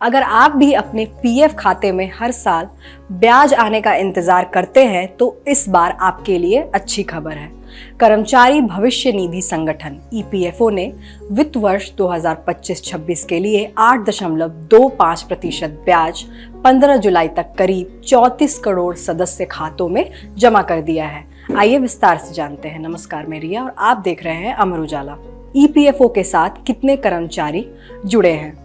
अगर आप भी अपने पीएफ खाते में हर साल ब्याज आने का इंतजार करते हैं तो इस बार आपके लिए अच्छी खबर है। कर्मचारी भविष्य निधि संगठन ईपीएफओ ने वित्त वर्ष 2025-26 के लिए 8.25% ब्याज 15 जुलाई तक करीब 34 करोड़ सदस्य खातों में जमा कर दिया है। आइए विस्तार से जानते हैं। नमस्कार, मैं रिया और आप देख रहे हैं अमर उजाला। ईपीएफओ के साथ कितने कर्मचारी जुड़े हैं?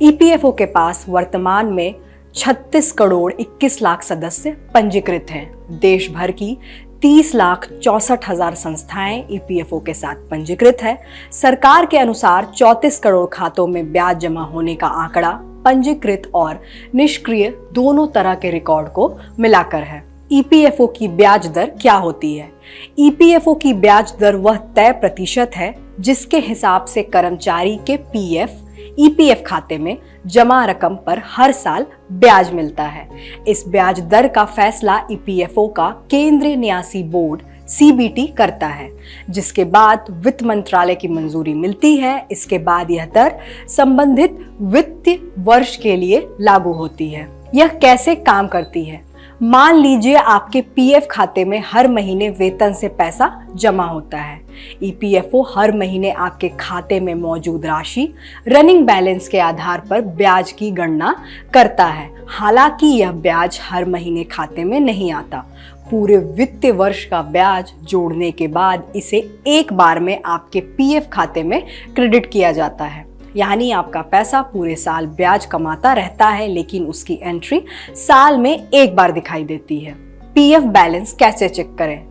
ईपीएफओ के पास वर्तमान में 36 करोड़ 21 लाख सदस्य पंजीकृत हैं। देश भर की 30,64,000 संस्थाएं ईपीएफओ के साथ पंजीकृत है। सरकार के अनुसार 34 करोड़ खातों में ब्याज जमा होने का आंकड़ा पंजीकृत और निष्क्रिय दोनों तरह के रिकॉर्ड को मिलाकर है। ईपीएफओ की ब्याज दर क्या होती है? ईपीएफओ की ब्याज दर वह तय प्रतिशत है जिसके हिसाब से कर्मचारी के पीएफ ईपीएफ खाते में जमा रकम पर हर साल ब्याज मिलता है। इस ब्याज दर का फैसला ईपीएफओ का केंद्रीय न्यासी बोर्ड सीबीटी करता है, जिसके बाद वित्त मंत्रालय की मंजूरी मिलती है। इसके बाद यह दर संबंधित वित्तीय वर्ष के लिए लागू होती है। यह कैसे काम करती है? मान लीजिए आपके पीएफ खाते में हर महीने वेतन से पैसा जमा होता है। ईपीएफओ हर महीने आपके खाते में मौजूद राशि रनिंग बैलेंस के आधार पर ब्याज की गणना करता है। हालांकि यह ब्याज हर महीने खाते में नहीं आता। पूरे वित्तीय वर्ष का ब्याज जोड़ने के बाद इसे एक बार में आपके पीएफ खाते में क्रेडिट किया जाता है। यानी आपका पैसा पूरे साल ब्याज कमाता रहता है, लेकिन उसकी एंट्री साल में एक बार दिखाई देती है। पीएफ बैलेंस कैसे चेक करें?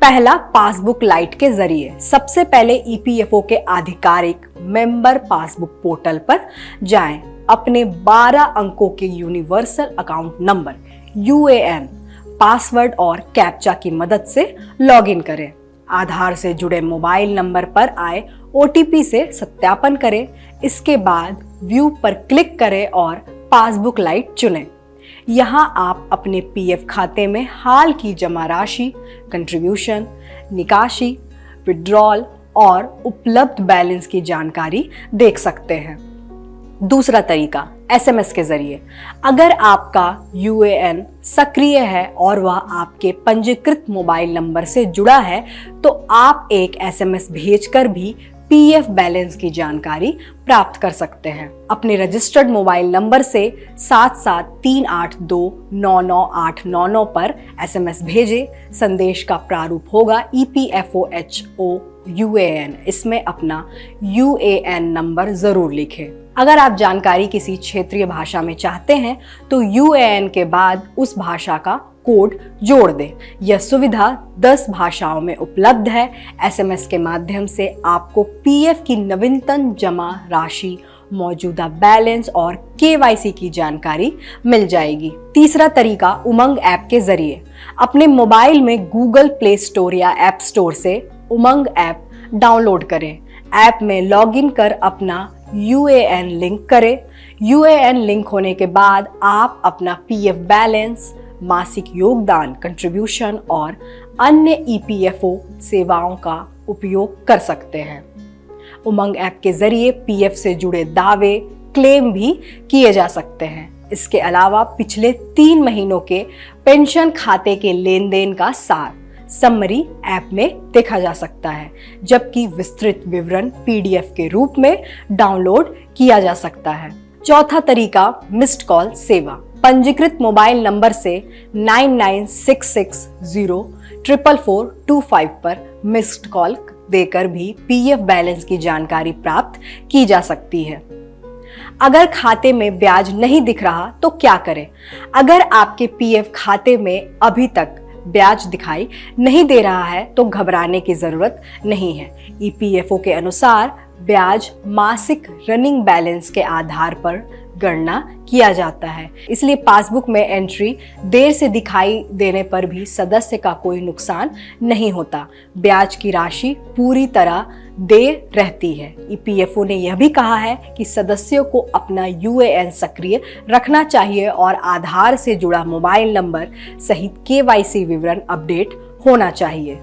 पहला, पासबुक लाइट के जरिए। सबसे पहले ईपीएफओ के आधिकारिक मेंबर पासबुक पोर्टल पर जाएं। अपने 12 अंकों के universal account number UAN, password और कैप्चा की मदद से लॉगिन करें। आधार से जुड़े मोबाइल नंबर पर आए ओटीपी से सत्यापन करें। इसके बाद व्यू पर क्लिक करें और पासबुक लाइट चुनें। यहां आप अपने पीएफ खाते में हाल की जमा राशि, कंट्रीब्यूशन, निकासी, विड्रॉल और उपलब्ध बैलेंस की जानकारी देख सकते हैं। दूसरा तरीका, एसएमएस के जरिए। अगर आपका यूएएन सक्रिय है और वह आपके पंजीकृत मोबाइल नंबर से जुड़ा है तो आप एक एसएमएस भेजकर भी पीएफ बैलेंस की जानकारी प्राप्त कर सकते हैं। अपने रजिस्टर्ड मोबाइल नंबर से 7738299899 पर एसएमएस भेजें। संदेश का प्रारूप होगा ईपीएफओ यूएएन। इसमें अपना यूएएन नंबर जरूर लिखें। अगर आप जानकारी किसी क्षेत्रीय भाषा में चाहते हैं तो यूएएन के बाद उस भाषा का कोड जोड़ दें। यह सुविधा 10 भाषाओं में उपलब्ध है। एसएमएस के माध्यम से आपको पीएफ की नवीनतम जमा राशि, मौजूदा बैलेंस और केवाईसी की जानकारी मिल जाएगी। तीसरा तरीका, उमंग ऐप के जरिए। अपने मोबाइल में गूगल प्ले स्टोर या ऐप स्टोर से उमंग ऐप डाउनलोड करें। ऐप में लॉगिन कर अपना यूएएन लिंक करें। यूएएन लिंक होने के बाद आप अपना पीएफ बैलेंस, मासिक योगदान, कंट्रीब्यूशन और अन्य ईपीएफओ सेवाओं का उपयोग कर सकते हैं। उमंग ऐप के जरिए पीएफ से जुड़े दावे, क्लेम भी किए जा सकते हैं। इसके अलावा पिछले 3 महीनों के पेंशन खाते के लेन देन का सार समरी ऐप में देखा जा सकता है, जबकि विस्तृत विवरण पीडीएफ के रूप में डाउनलोड किया जा सकता है। चौथा तरीका, मिस्ड कॉल सेवा। पंजीकृत मोबाइल नंबर से 9966044425 पर मिस्ड कॉल देकर भी पीएफ बैलेंस की जानकारी प्राप्त की जा सकती है। अगर खाते में ब्याज नहीं दिख रहा तो क्या करें? अगर आपके पीएफ खाते में अभी तक ब्याज दिखाई नहीं दे रहा है तो घबराने की जरूरत नहीं है। ईपीएफओ के अनुसार ब्याज मासिक रनिंग बैलेंस के आधार पर गणना किया जाता है, इसलिए पासबुक में एंट्री देर से दिखाई देने पर भी सदस्य का कोई नुकसान नहीं होता। ब्याज की राशि पूरी तरह दे रहती है। ईपीएफओ ने यह भी कहा है कि सदस्यों को अपना यूएएन सक्रिय रखना चाहिए और आधार से जुड़ा मोबाइल नंबर सहित केवाईसी विवरण अपडेट होना चाहिए।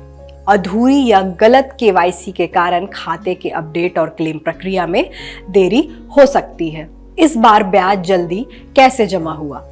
अधूरी या गलत केवाईसी के कारण खाते के अपडेट और क्लेम प्रक्रिया में देरी हो सकती है। इस बार ब्याज जल्दी कैसे जमा हुआ?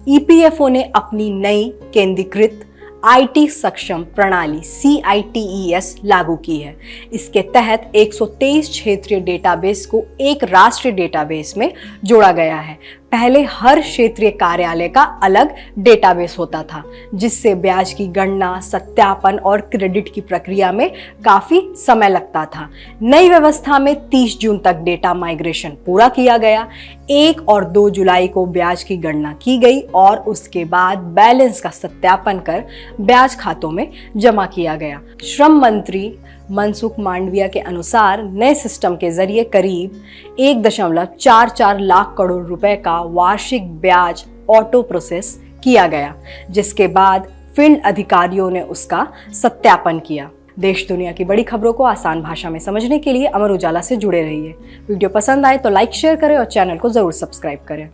ईपीएफओ ने अपनी नई केंद्रीकृत आईटी सक्षम प्रणाली CITES लागू की है। इसके तहत 123 क्षेत्रीय डेटाबेस को एक राष्ट्रीय डेटाबेस में जोड़ा गया है। पहले हर क्षेत्रीय कार्यालय का अलग डेटाबेस होता था, जिससे ब्याज की गणना, सत्यापन और क्रेडिट की प्रक्रिया में काफी समय लगता था। नई व्यवस्था में 30 जून तक डेटा माइग्रेशन पूरा किया गया। 1 और 2 जुलाई को ब्याज की गणना की गई और उसके बाद बैलेंस का सत्यापन कर ब्याज खातों में जमा किया गया। श्रम मंत्री मनसुख मांडविया के अनुसार नए सिस्टम के जरिए करीब 1.44 लाख करोड़ रुपए का वार्षिक ब्याज ऑटो प्रोसेस किया गया, जिसके बाद फील्ड अधिकारियों ने उसका सत्यापन किया। देश दुनिया की बड़ी खबरों को आसान भाषा में समझने के लिए अमर उजाला से जुड़े रहिए। वीडियो पसंद आए तो लाइक शेयर करें और चैनल को जरूर सब्सक्राइब करें।